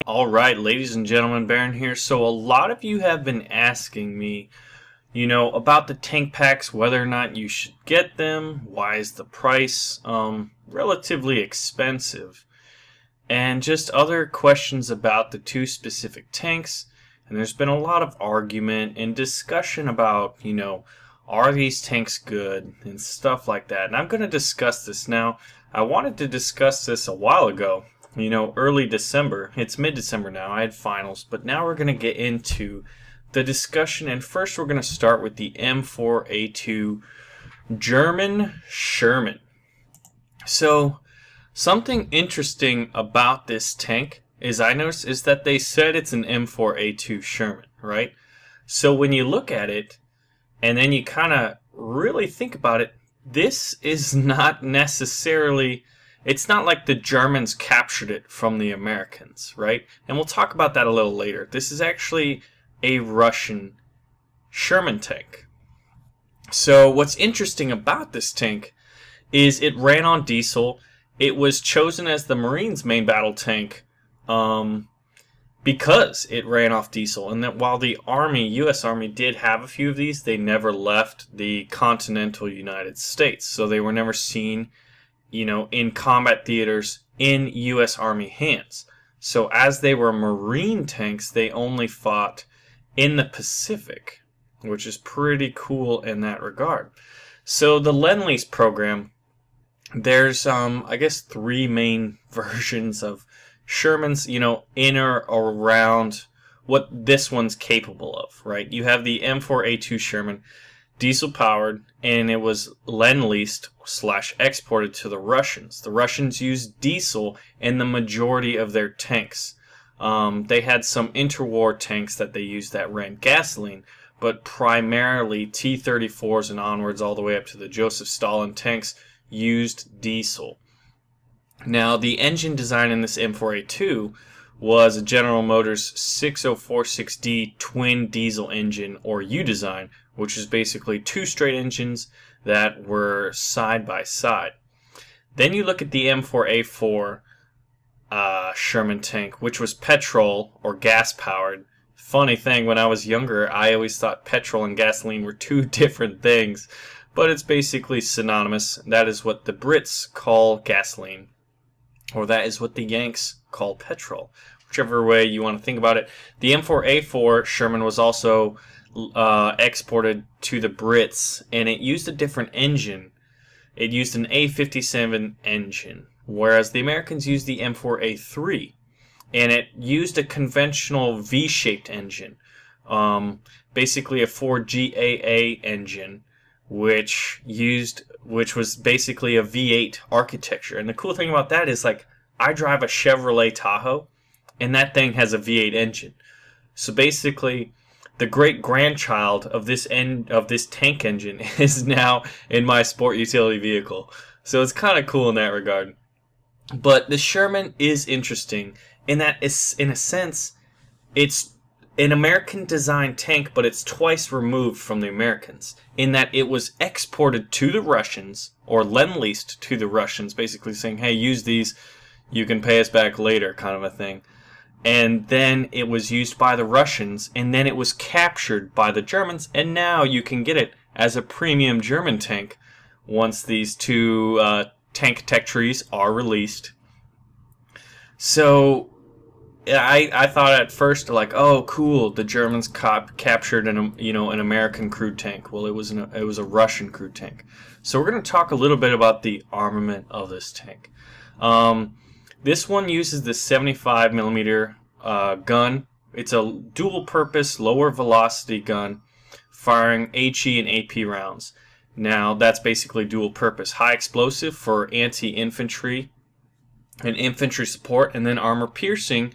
Alright, ladies and gentlemen, Baron here. So a lot of you have been asking me, about the tank packs, whether or not you should get them, why is the price relatively expensive, and just other questions about the two specific tanks. And there's been a lot of argument and discussion about, are these tanks good and stuff like that. And I'm going to discuss this now. I wanted to discuss this a while ago. Early December. It's mid-December now. I had finals, but now we're going to get into the discussion. And first, we're going to start with the M4a4 German Sherman. So, something interesting about this tank is I noticed is that they said it's an M4a4 Sherman, right? So when you look at it, and then you kind of really think about it, this is not necessarily. It's not like the Germans captured it from the Americans, right? And we'll talk about that a little later. This is actually a Russian Sherman tank. So what's interesting about this tank is it ran on diesel. It was chosen as the Marines' main battle tank because it ran off diesel. And that while the Army, U.S. Army, did have a few of these, they never left the continental United States. So they were never seen in combat theaters in U.S. Army hands. So as they were Marine tanks, they only fought in the Pacific, which is pretty cool in that regard. So the Lend-Lease Program, there's, I guess, three main versions of Shermans, in or around what this one's capable of, right? You have the M4a4 Sherman, diesel powered, and it was Lend-Leased / exported to the Russians. The Russians used diesel in the majority of their tanks. They had some interwar tanks that they used that ran gasoline, but primarily T-34s and onwards all the way up to the Joseph Stalin tanks used diesel. Now, the engine design in this M4a4 was a General Motors 6046D twin diesel engine, or U design, which is basically two straight engines that were side by side. Then you look at the M4a4 Sherman tank, which was petrol or gas powered. Funny thing, when I was younger, I always thought petrol and gasoline were two different things, but it's basically synonymous. That is what the Brits call gasoline, or that is what the Yanks call petrol, whichever way you want to think about it. The M4a4 Sherman was also exported to the Brits, and it used a different engine. It used an A57 engine, whereas the Americans used the M4a3, and it used a conventional V-shaped engine, basically a 4GAA engine, which was basically a V8 architecture. And the cool thing about that is, like, I drive a Chevrolet Tahoe, and that thing has a V8 engine. So basically, the great-grandchild of this tank engine is now in my sport utility vehicle. So it's kind of cool in that regard. But the Sherman is interesting in that, in a sense, it's an American-designed tank, but it's twice removed from the Americans, in that it was exported to the Russians, or Lend-Leased to the Russians, basically saying, hey, use these, you can pay us back later, kind of a thing. And then it was used by the Russians, and then it was captured by the Germans, and now you can get it as a premium German tank once these two tank tech trees are released. So I thought at first, like, oh, cool, the Germans captured an American crude tank. Well, it was a Russian crude tank. So we're going to talk a little bit about the armament of this tank. This one uses the 75mm gun. It's a dual-purpose, lower-velocity gun, firing HE and AP rounds. Now, that's basically dual-purpose. High explosive for anti-infantry and infantry support, and then armor-piercing,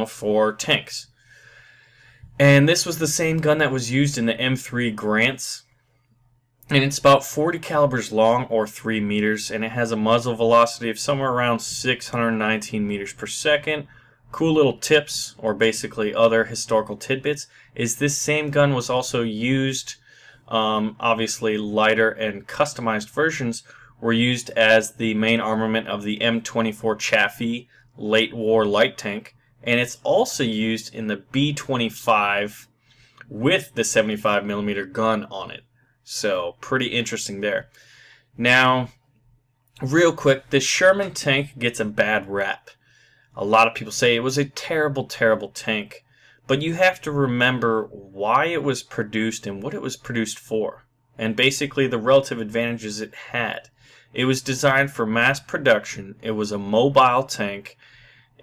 for tanks. And this was the same gun that was used in the M3 Grants. And it's about 40 calibers long, or 3 meters, and it has a muzzle velocity of somewhere around 619 meters per second. Cool little tips, or basically other historical tidbits, is this same gun was also used, obviously lighter and customized versions were used as the main armament of the M24 Chaffee late war light tank, and it's also used in the B-25 with the 75mm gun on it. So pretty interesting there. Now, real quick, the Sherman tank gets a bad rap. A lot of people say it was a terrible, terrible tank. But you have to remember why it was produced and what it was produced for. And basically the relative advantages it had. It was designed for mass production. It was a mobile tank.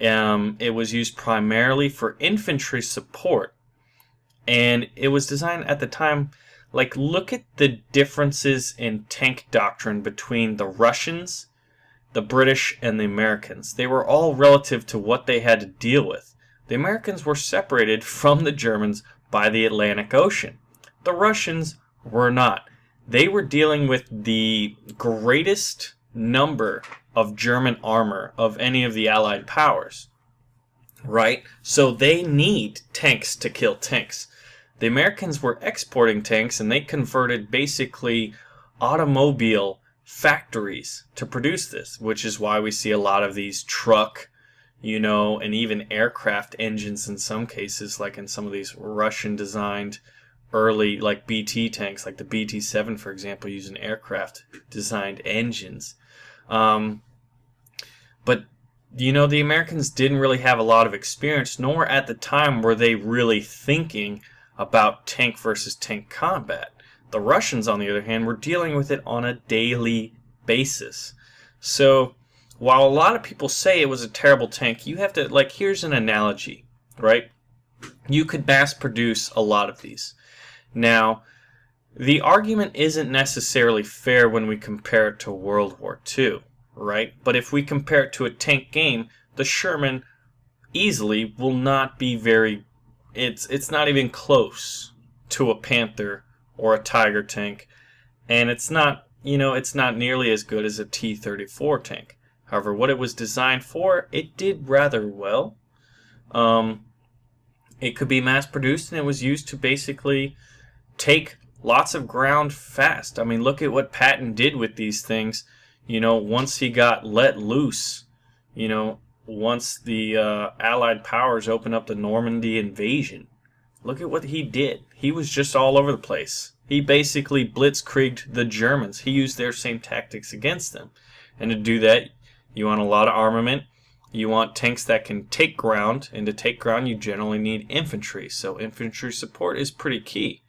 It was used primarily for infantry support. And it was designed at the time, like, look at the differences in tank doctrine between the Russians, the British, and the Americans. They were all relative to what they had to deal with. The Americans were separated from the Germans by the Atlantic Ocean. The Russians were not. They were dealing with the greatest number of German armor of any of the Allied powers. Right? So they need tanks to kill tanks. The Americans were exporting tanks, and they converted basically automobile factories to produce this, which is why we see a lot of these truck, and even aircraft engines in some cases, like in some of these Russian-designed early, like BT tanks, like the BT-7, for example, using aircraft-designed engines. But the Americans didn't really have a lot of experience, nor at the time were they really thinking about tank versus tank combat. The Russians, on the other hand, were dealing with it on a daily basis. So, while a lot of people say it was a terrible tank, you have to, like, here's an analogy, right? You could mass produce a lot of these. Now, the argument isn't necessarily fair when we compare it to World War II, right? But if we compare it to a tank game, the Sherman easily will not be very... It's not even close to a Panther or a Tiger tank, and it's not, it's not nearly as good as a T-34 tank. However, what it was designed for, it did rather well. It could be mass produced, and it was used to basically take lots of ground fast. I mean, look at what Patton did with these things. Once he got let loose, once the Allied powers opened up the Normandy invasion, look at what he did. He was just all over the place. He basically blitzkrieged the Germans. He used their same tactics against them. And to do that, you want a lot of armament. You want tanks that can take ground. And to take ground, you generally need infantry. So infantry support is pretty key.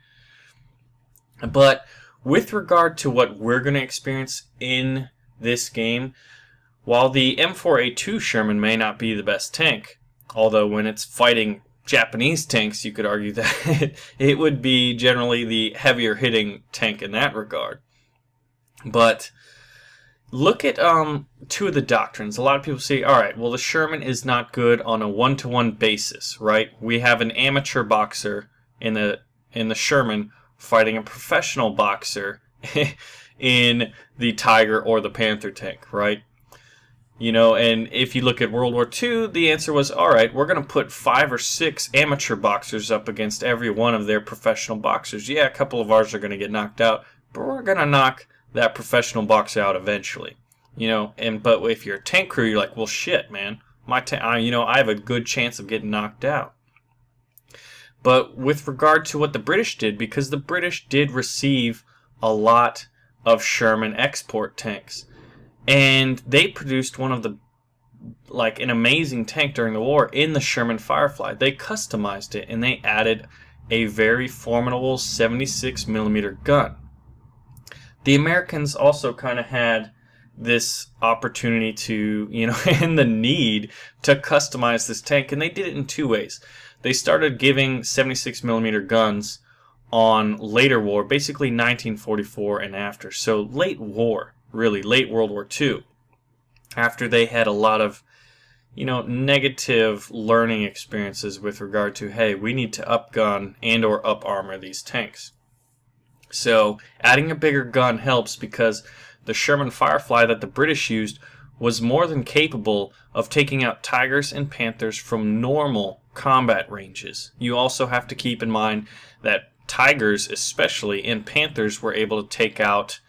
But with regard to what we're going to experience in this game, while the M4a4 Sherman may not be the best tank, although when it's fighting Japanese tanks, you could argue that it would be generally the heavier hitting tank in that regard. But look at two of the doctrines. A lot of people say, alright, well, the Sherman is not good on a one-to-one basis, right? We have an amateur boxer in the Sherman fighting a professional boxer in the Tiger or the Panther tank, right? And if you look at World War II, the answer was, alright, we're going to put 5 or 6 amateur boxers up against every one of their professional boxers. Yeah, a couple of ours are going to get knocked out, but we're going to knock that professional boxer out eventually. But if you're a tank crew, you're like, well, shit, man. I have a good chance of getting knocked out. But with regard to what the British did, because the British did receive a lot of Sherman export tanks, and they produced one of the, an amazing tank during the war in the Sherman Firefly. They customized it, and they added a very formidable 76mm gun. The Americans also kind of had this opportunity to, and the need to customize this tank, and they did it in two ways. They started giving 76mm guns on later war, basically 1944 and after. So late war, really, late World War II, after they had a lot of, negative learning experiences with regard to, hey, we need to upgun and or up armor these tanks. So adding a bigger gun helps because the Sherman Firefly that the British used was more than capable of taking out Tigers and Panthers from normal combat ranges. You also have to keep in mind that Tigers, especially, and Panthers were able to take out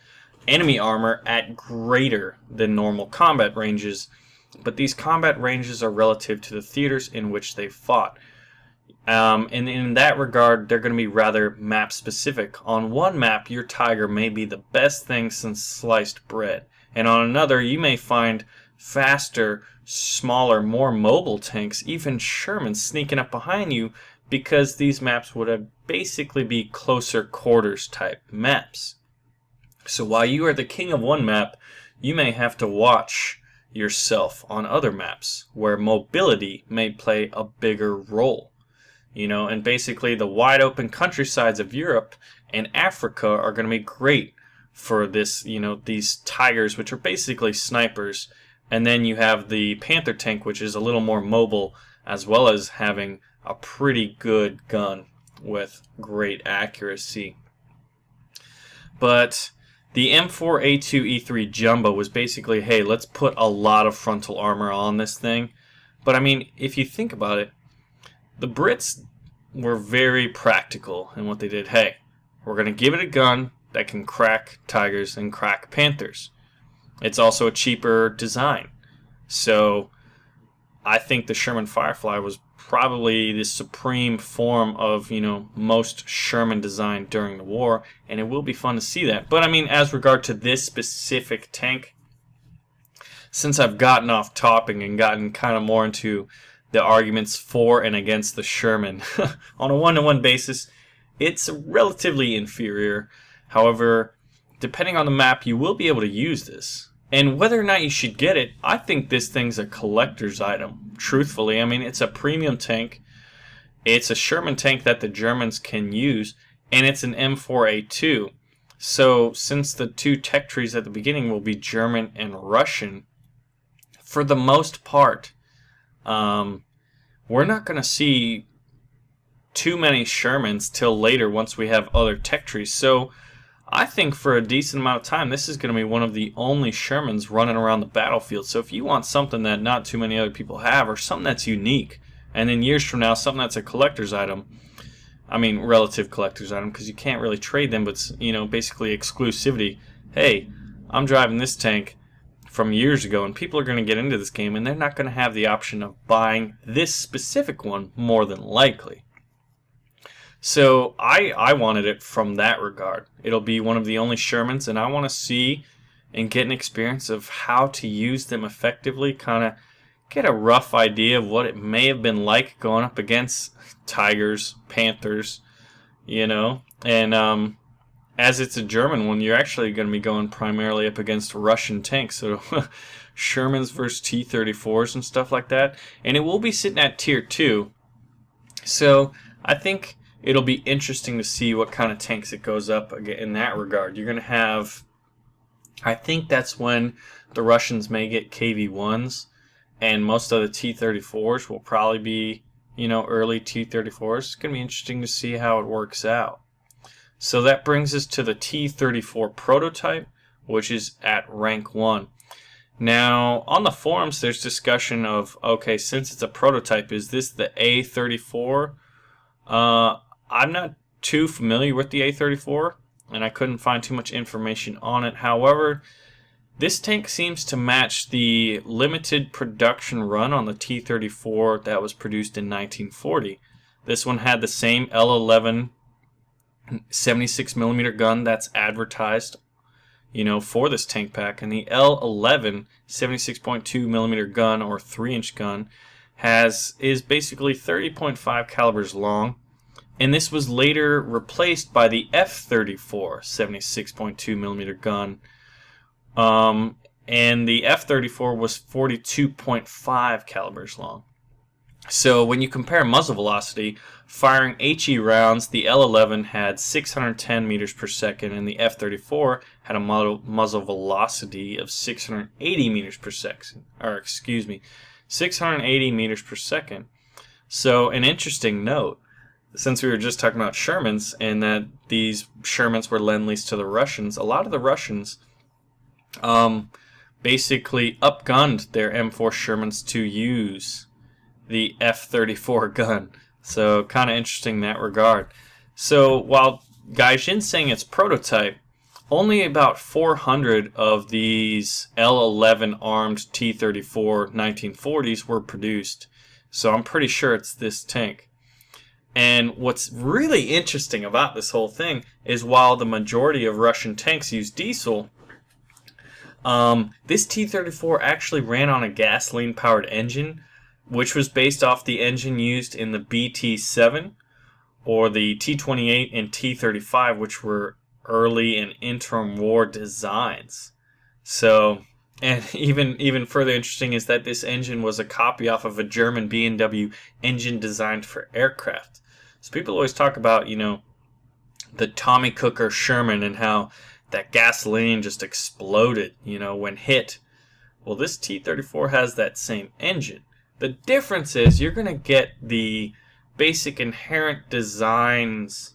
enemy armor at greater than normal combat ranges but these combat ranges are relative to the theaters in which they fought. And in that regard, they're going to be rather map specific. On one map, your Tiger may be the best thing since sliced bread, and on another, you may find faster, smaller, more mobile tanks, even Sherman, sneaking up behind you, because these maps would basically be closer quarters type maps. So while you are the king of one map, you may have to watch yourself on other maps where mobility may play a bigger role. You know, and basically the wide open countrysides of Europe and Africa are going to be great for this, you know, these Tigers, which are basically snipers. And then you have the Panther Tank, which is a little more mobile, as well as having a pretty good gun with great accuracy. But the M4a4 Jumbo was basically, hey, let's put a lot of frontal armor on this thing. But I mean, if you think about it, the Brits were very practical in what they did. Hey, we're going to give it a gun that can crack Tigers and crack Panthers. It's also a cheaper design. So I think the Sherman Firefly was probably the supreme form of, you know, most Sherman design during the war, and it will be fun to see that. But I mean, as regard to this specific tank, since I've gotten off topic and gotten kind of more into the arguments for and against the Sherman on a one-to-one basis, it's relatively inferior. However, depending on the map, you will be able to use this. And whether or not you should get it, I think this thing's a collector's item. Truthfully, I mean, it's a premium tank. It's a Sherman tank that the Germans can use, and it's an M4a2. So, since the two tech trees at the beginning will be German and Russian, for the most part, we're not going to see too many Shermans till later once we have other tech trees. So I think for a decent amount of time, this is going to be one of the only Shermans running around the battlefield. So if you want something that not too many other people have, or something that's unique, and then years from now, something that's a collector's item, I mean relative collector's item, because you can't really trade them, but it's, you know, basically exclusivity. Hey, I'm driving this tank from years ago, and people are going to get into this game, and they're not going to have the option of buying this specific one, more than likely. So I wanted it from that regard. It'll be one of the only Shermans, and I want to see and get an experience of how to use them effectively, kind of get a rough idea of what it may have been like going up against Tigers, Panthers, you know. And as it's a German one, you're actually going to be going primarily up against Russian tanks, so Shermans versus T-34s and stuff like that. And it will be sitting at Tier 2, so I think it'll be interesting to see what kind of tanks it goes up in that regard. You're going to have, I think that's when the Russians may get KV-1s, and most of the T-34s will probably be, you know, early T-34s. It's going to be interesting to see how it works out. So that brings us to the T-34 prototype, which is at rank 1. Now, on the forums, there's discussion of, okay, since it's a prototype, is this the A-34? I'm not too familiar with the A-34, and I couldn't find too much information on it. However, this tank seems to match the limited production run on the T-34 that was produced in 1940. This one had the same L11 76mm gun that's advertised, you know, for this tank pack, and the L11 76.2mm gun, or 3-inch gun, is basically 30.5 calibers long, and this was later replaced by the F-34 76.2mm gun, and the F-34 was 42.5 calibers long. So when you compare muzzle velocity, firing HE rounds, the L11 had 610 meters per second, and the F-34 had a muzzle velocity of 680 meters per second, or excuse me, 680 meters per second. So an interesting note, since we were just talking about Shermans, and that these Shermans were lend-lease to the Russians, a lot of the Russians basically upgunned their M4 Shermans to use the F-34 gun. So kind of interesting in that regard. So while Gaijin's saying it's prototype, only about 400 of these L11 armed T-34 1940s were produced. So I'm pretty sure it's this tank. And what's really interesting about this whole thing is while the majority of Russian tanks use diesel, this T-34 actually ran on a gasoline-powered engine, which was based off the engine used in the BT-7 or the T-28 and T-35, which were early and interim war designs. So, and even further interesting is that this engine was a copy off of a German B&W engine designed for aircraft. So people always talk about, you know, the Tommy Cooker Sherman and how that gasoline just exploded, you know, when hit. Well, this T-34 has that same engine. The difference is you're going to get the basic inherent designs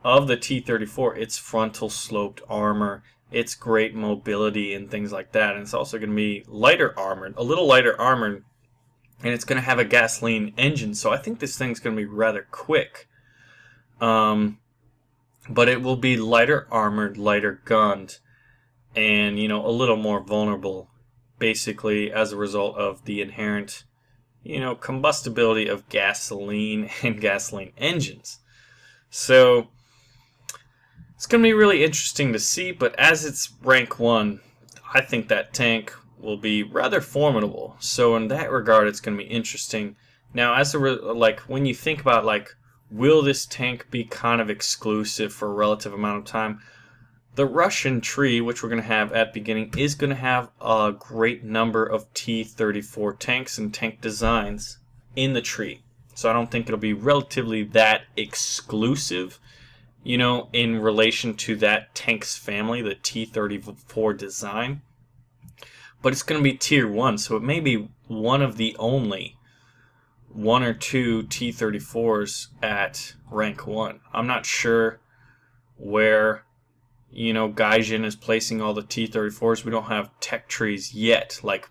of the T-34. Its frontal sloped armor, its great mobility and things like that. And it's also going to be lighter armored, a little lighter armored, and it's going to have a gasoline engine. So I think this thing's going to be rather quick. But it will be lighter armored, lighter gunned, and, you know, a little more vulnerable, basically as a result of the inherent, you know, combustibility of gasoline and gasoline engines. So it's going to be really interesting to see, but as it's rank 1, I think that tank will be rather formidable. So in that regard, it's going to be interesting. Now, as like when you think about, like, will this tank be kind of exclusive for a relative amount of time? The Russian tree, which we're going to have at beginning, is going to have a great number of T-34 tanks and tank designs in the tree. So I don't think it'll be relatively that exclusive, you know, in relation to that tank's family, the T-34 design. But it's going to be tier 1, so it may be one of the only 1 or 2 T-34s at rank 1. I'm not sure where, you know, Gaijin is placing all the T-34s. We don't have tech trees yet, like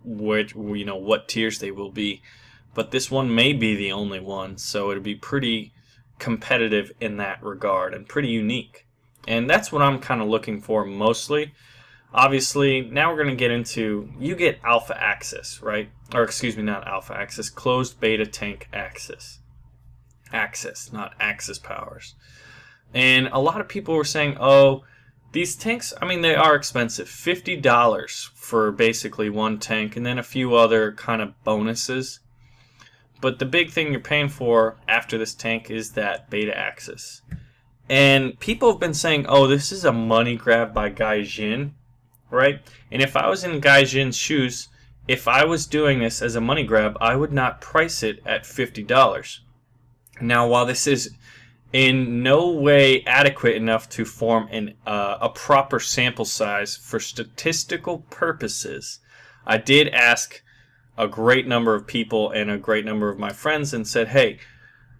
which, you know, what tiers they will be. But this one may be the only one, so it'll be pretty competitive in that regard and pretty unique. And that's what I'm kind of looking for mostly. Obviously, now we're going to get into, you get alpha access, right? Or excuse me, not alpha access, closed beta tank access. Access, not axis powers. And a lot of people were saying, oh, these tanks, I mean, they are expensive. $50 for basically one tank and then a few other kind of bonuses. But the big thing you're paying for after this tank is that beta access. And people have been saying, oh, this is a money grab by Gaijin, right? And if I was in Gaijin's shoes, if I was doing this as a money grab, I would not price it at $50. Now, while this is in no way adequate enough to form a proper sample size for statistical purposes, I did ask a great number of people and a great number of my friends and said, hey,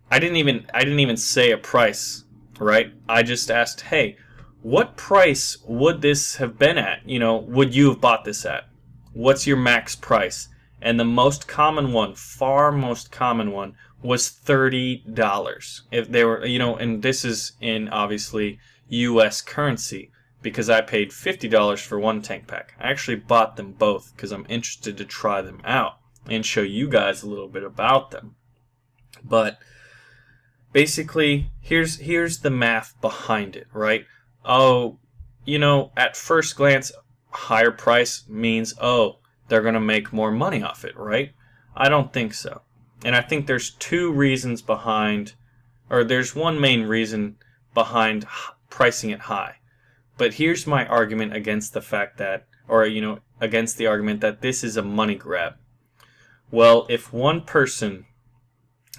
I didn't even say a price, right? I just asked, hey, what price would this have been at? You know, would you have bought this at? What's your max price? And the most common one, far most common one, was $30. If they were, you know, and this is in obviously US currency because I paid $50 for one tank pack. I actually bought them both because I'm interested to try them out and show you guys a little bit about them. But basically, here's the math behind it, right? Oh, you know, at first glance, higher price means, oh, they're going to make more money off it, right? I don't think so. And I think there's two reasons behind, or there's one main reason behind pricing it high. But here's my argument against the fact that, or, you know, against the argument that this is a money grab. Well, if one person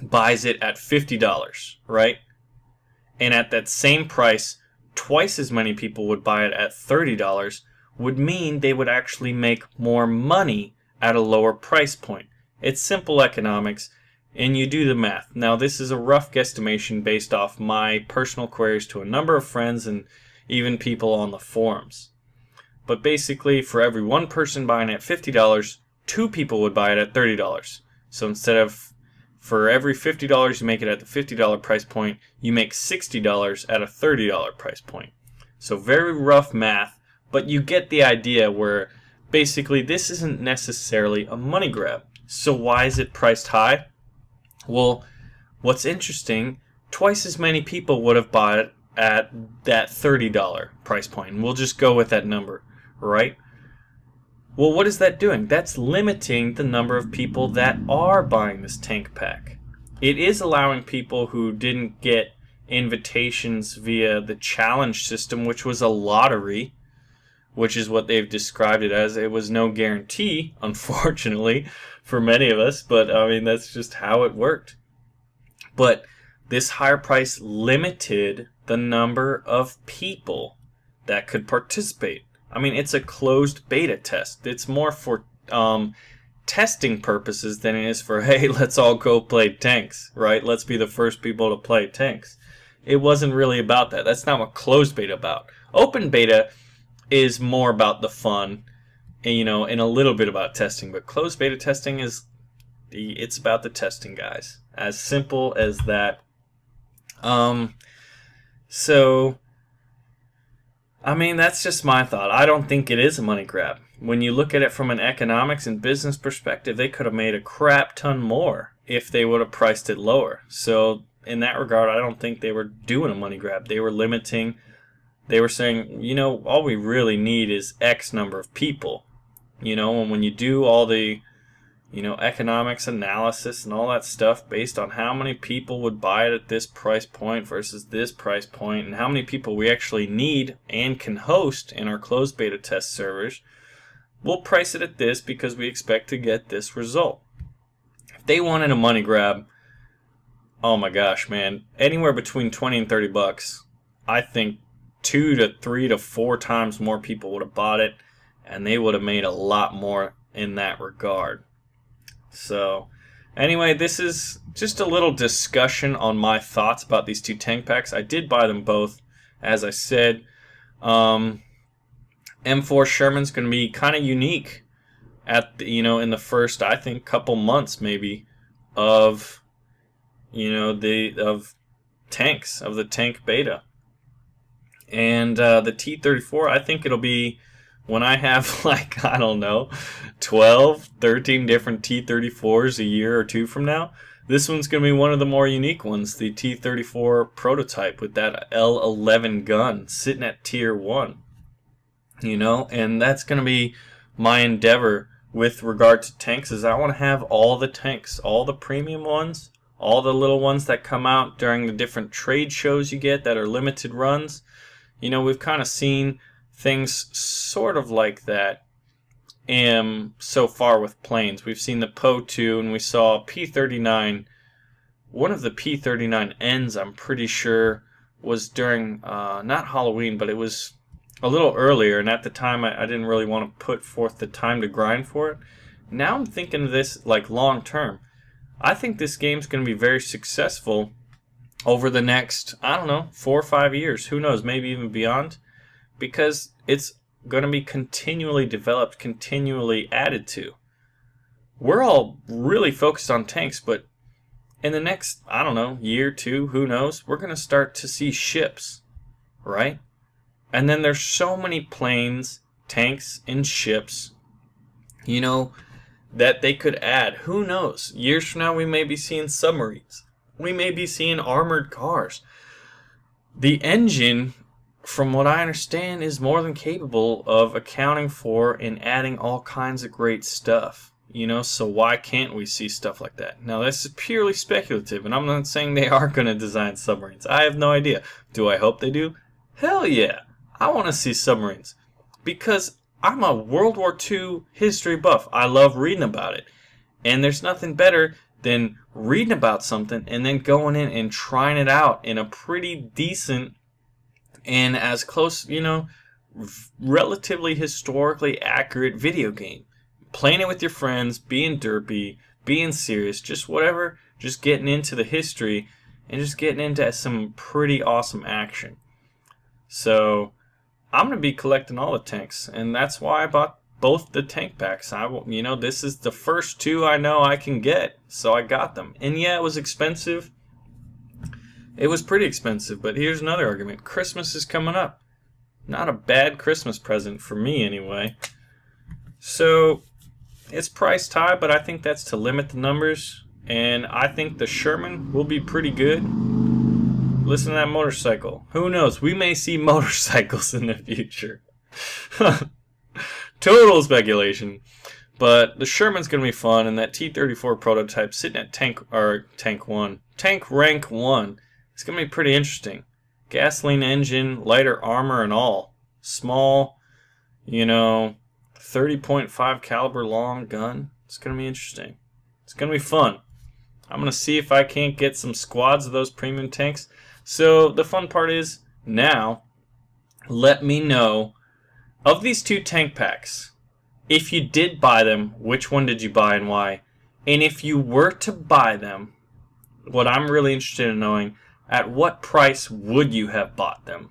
buys it at $50, right? And at that same price, twice as many people would buy it at $30, would mean they would actually make more money at a lower price point. It's simple economics, and you do the math. Now, this is a rough guesstimation based off my personal queries to a number of friends and even people on the forums. But basically, for every one person buying it at $50, two people would buy it at $30. So instead of, for every $50 you make it at the $50 price point, you make $60 at a $30 price point. So very rough math, but you get the idea where basically this isn't necessarily a money grab. So why is it priced high? Well, what's interesting, twice as many people would have bought it at that $30 price point. And we'll just go with that number, right? Well, what is that doing? That's limiting the number of people that are buying this tank pack. It is allowing people who didn't get invitations via the challenge system, which was a lottery, which is what they've described it as. It was no guarantee, unfortunately, for many of us, but I mean, that's just how it worked. But this higher price limited the number of people that could participate. I mean, it's a closed beta test. It's more for testing purposes than it is for, hey, let's all go play tanks, right? Let's be the first people to play tanks. It wasn't really about that. That's not what closed beta about. Open beta is more about the fun, and, you know, and a little bit about testing. But closed beta testing it's about the testing, guys. As simple as that. So, I mean, that's just my thought. I don't think it is a money grab. When you look at it from an economics and business perspective, they could have made a crap ton more if they would have priced it lower. So, in that regard, I don't think they were doing a money grab. They were limiting. They were saying, you know, all we really need is X number of people. You know, and when you do all the, you know, economics analysis and all that stuff based on how many people would buy it at this price point versus this price point, and how many people we actually need and can host in our closed beta test servers, we'll price it at this because we expect to get this result. If they wanted a money grab, oh my gosh, man, anywhere between 20 and 30 bucks, I think 2 to 3 to 4 times more people would have bought it, and they would have made a lot more in that regard. So, anyway, this is just a little discussion on my thoughts about these two tank packs. I did buy them both, as I said. M4 Sherman's going to be kind of unique at the, you know, in the first, I think, couple months maybe of, you know, the tank beta. And the T-34, I think it'll be when I have, like, I don't know, 12, 13 different T-34s a year or two from now. This one's going to be one of the more unique ones, the T-34 prototype with that L11 gun sitting at Tier 1. You know, and that's going to be my endeavor with regard to tanks, is I want to have all the tanks, all the premium ones, all the little ones that come out during the different trade shows you get that are limited runs. You know, we've kind of seen things sort of like that so far with planes. We've seen the Po-2, and we saw P-39. One of the P-39Ns, I'm pretty sure, was during, not Halloween, but it was a little earlier, and at the time I didn't really want to put forth the time to grind for it. Now I'm thinking of this like long term. I think this game's going to be very successful over the next, I don't know, 4 or 5 years. Who knows, maybe even beyond. Because it's going to be continually developed, continually added to. We're all really focused on tanks, but in the next, I don't know, year, 2, who knows, we're going to start to see ships, right? And then there's so many planes, tanks, and ships, you know, that they could add. Who knows? Years from now, we may be seeing submarines. We may be seeing armored cars. The engine, from what I understand, is more than capable of accounting for and adding all kinds of great stuff. You know, so why can't we see stuff like that? Now, this is purely speculative, and I'm not saying they are going to design submarines. I have no idea. Do I hope they do? Hell yeah. I want to see submarines. Because I'm a World War II history buff. I love reading about it. And there's nothing better than reading about something and then going in and trying it out in a pretty decent and as close, you know, relatively historically accurate video game. Playing it with your friends, being derpy, being serious, just whatever, just getting into the history and just getting into some pretty awesome action. So I'm going to be collecting all the tanks, and that's why I bought both the tank packs. You know, this is the first 2 I know I can get, so I got them. And yeah, it was expensive. It was pretty expensive, but here's another argument. Christmas is coming up. Not a bad Christmas present for me anyway. So it's priced high, but I think that's to limit the numbers. And I think the Sherman will be pretty good. Listen to that motorcycle. Who knows? We may see motorcycles in the future. Total speculation. But the Sherman's going to be fun, and that T-34 prototype sitting at tank rank 1. It's going to be pretty interesting. Gasoline engine, lighter armor and all. Small, 30.5 caliber long gun. It's going to be interesting. It's going to be fun. I'm going to see if I can't get some squads of those premium tanks. So the fun part is, now, let me know, of these two tank packs, if you did buy them, which one did you buy and why? And if you were to buy them, what I'm really interested in knowing, at what price would you have bought them?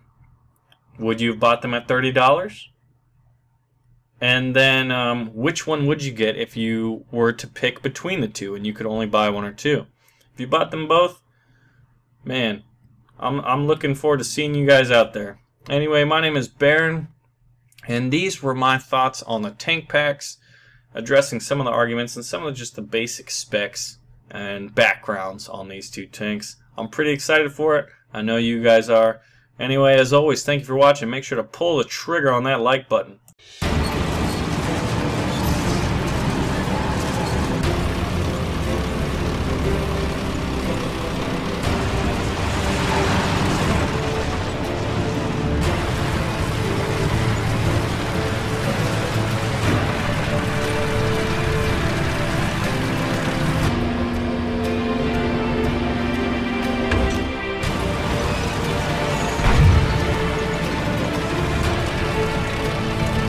Would you have bought them at $30? And then which one would you get if you were to pick between the two and you could only buy one or two? If you bought them both, man, I'm looking forward to seeing you guys out there. Anyway, my name is Baron, and these were my thoughts on the tank packs, addressing some of the arguments and some of just the basic specs and backgrounds on these two tanks. I'm pretty excited for it. I know you guys are. Anyway, as always, thank you for watching. Make sure to pull the trigger on that like button.